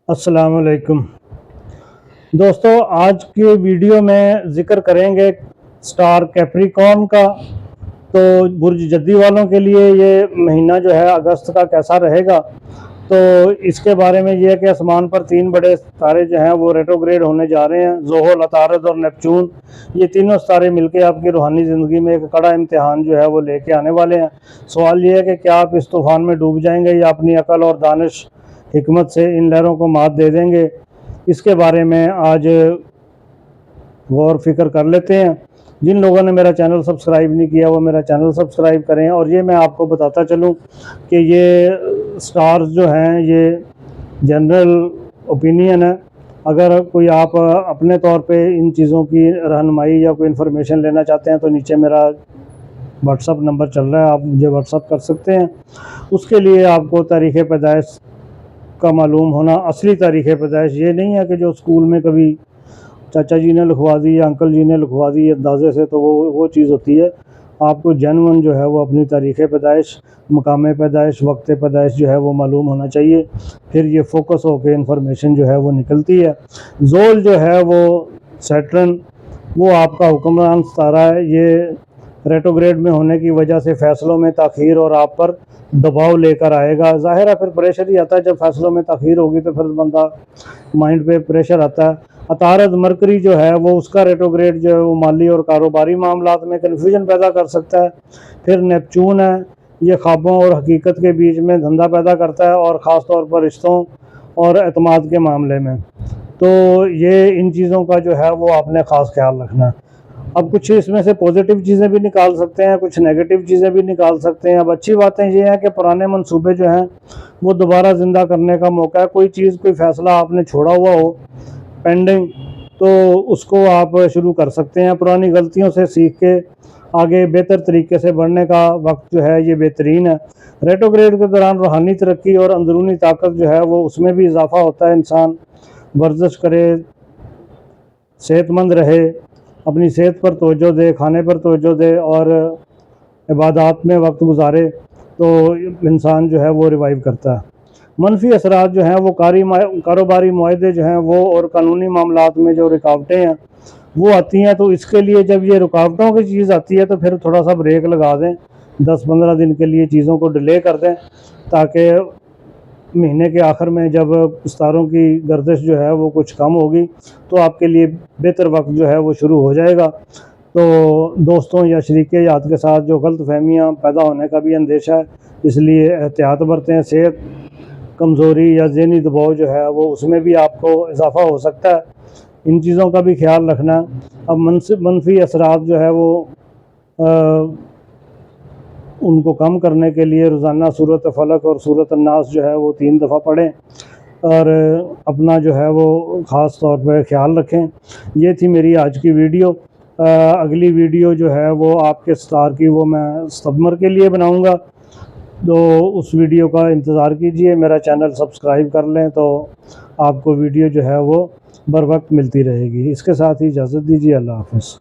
अस्सलाम वालेकुम दोस्तों, आज के वीडियो में ज़िक्र करेंगे स्टार कैप्रिकॉर्न का। तो बुर्ज जद्दी वालों के लिए ये महीना जो है अगस्त का कैसा रहेगा, तो इसके बारे में ये है कि आसमान पर तीन बड़े तारे जो हैं वो रेट्रोग्रेड होने जा रहे हैं। ज़ोहल, अतारद और नेपचून, ये तीनों तारे मिलकर आपकी रूहानी ज़िंदगी में एक कड़ा इम्तिहान जो है वो लेके आने वाले हैं। सवाल ये है कि क्या आप इस तूफ़ान में डूब जाएंगे या अपनी अकल और दानिश हिकमत से इन लहरों को मात दे देंगे। इसके बारे में आज गौर फिक्र कर लेते हैं। जिन लोगों ने मेरा चैनल सब्सक्राइब नहीं किया वो मेरा चैनल सब्सक्राइब करें। और ये मैं आपको बताता चलूँ कि ये स्टार्स जो हैं ये जनरल ओपिनियन है। अगर कोई आप अपने तौर पे इन चीज़ों की रहनुमाई या कोई इन्फॉर्मेशन लेना चाहते हैं तो नीचे मेरा व्हाट्सअप नंबर चल रहा है, आप मुझे व्हाट्सअप कर सकते हैं। उसके लिए आपको तारीख़ पैदाइश का मालूम होना, असली तारीख़ पैदाइश, ये नहीं है कि जो स्कूल में कभी चाचा जी ने लिखवा दी या अंकल जी ने लिखवा दी अंदाज़े से, तो वो चीज़ होती है। आपको जेन्युइन जो है वो अपनी तारीख़ पैदाइश, मकाम पैदाइश, वक्त पैदाइश जो है वो मालूम होना चाहिए। फिर ये फोकस होकर इंफॉर्मेशन जो है वो निकलती है। जोल जो है वो सैटर्न, वो आपका हुक्मरान सितारा है। ये रेट्रोग्रेड में होने की वजह से फ़ैसलों में ताख़ीर और आप पर दबाव लेकर आएगा। ज़ाहिर है फिर प्रेशर ही आता है, जब फ़ैसलों में ताख़ीर होगी तो फिर बंदा माइंड पे प्रेशर आता है। अतारद मरकरी जो है वो उसका रेट्रोग्रेड जो है वो माली और कारोबारी मामलात में कन्फ्यूजन पैदा कर सकता है। फिर नेपचून है, ये ख्वाबों और हकीकत के बीच में धंधा पैदा करता है, और ख़ास तौर पर रिश्तों और एतमाद के मामले में। तो ये इन चीज़ों का जो है वो आपने ख़ास ख्याल रखना है। अब कुछ इसमें से पॉजिटिव चीज़ें भी निकाल सकते हैं, कुछ नेगेटिव चीज़ें भी निकाल सकते हैं। अब अच्छी बातें ये हैं कि पुराने मंसूबे जो हैं वो दोबारा ज़िंदा करने का मौका है। कोई चीज़, कोई फ़ैसला आपने छोड़ा हुआ हो पेंडिंग, तो उसको आप शुरू कर सकते हैं। पुरानी गलतियों से सीख के आगे बेहतर तरीके से बढ़ने का वक्त जो है ये बेहतरीन है। रेट्रोग्रेड के दौरान रूहानी तरक्की और अंदरूनी ताकत जो है वो उसमें भी इजाफा होता है। इंसान वर्जिश करे, सेहतमंद रहे, अपनी सेहत पर तवज्जो दे, खाने पर तवज्जो दे और इबादत में वक्त गुजारे, तो इंसान जो है वो रिवाइव करता है। मनफी असरात जो हैं वो कारोबारी मुआहदे जो हैं वो और कानूनी मामलात में जो रुकावटें हैं वो आती हैं। तो इसके लिए जब ये रुकावटों की चीज़ आती है तो फिर थोड़ा सा ब्रेक लगा दें, 10-15 दिन के लिए चीज़ों को डिले कर दें, ताकि महीने के आखिर में जब सितारों की गर्दिश जो है वो कुछ कम होगी तो आपके लिए बेहतर वक्त जो है वो शुरू हो जाएगा। तो दोस्तों या शरीक याद के साथ जो गलत फहमियाँ पैदा होने का भी अंदेशा है, इसलिए एहतियात बरतें। सेहत कमज़ोरी या ज़हनी दबाव जो है वो उसमें भी आपको इजाफ़ा हो सकता है, इन चीज़ों का भी ख्याल रखना। अब मनफी असरात जो है वो उनको कम करने के लिए रोज़ाना सूरत फलक और सूरत अन्नास जो है वो 3 दफ़ा पढ़ें और अपना जो है वो ख़ास तौर पर ख्याल रखें। ये थी मेरी आज की वीडियो। अगली वीडियो जो है वो आपके स्टार की वो मैं सितंबर के लिए बनाऊंगा, तो उस वीडियो का इंतज़ार कीजिए। मेरा चैनल सब्सक्राइब कर लें तो आपको वीडियो जो है वो बर वक्त मिलती रहेगी। इसके साथ ही इजाज़त दीजिए। अल्लाह हाफ़िज़।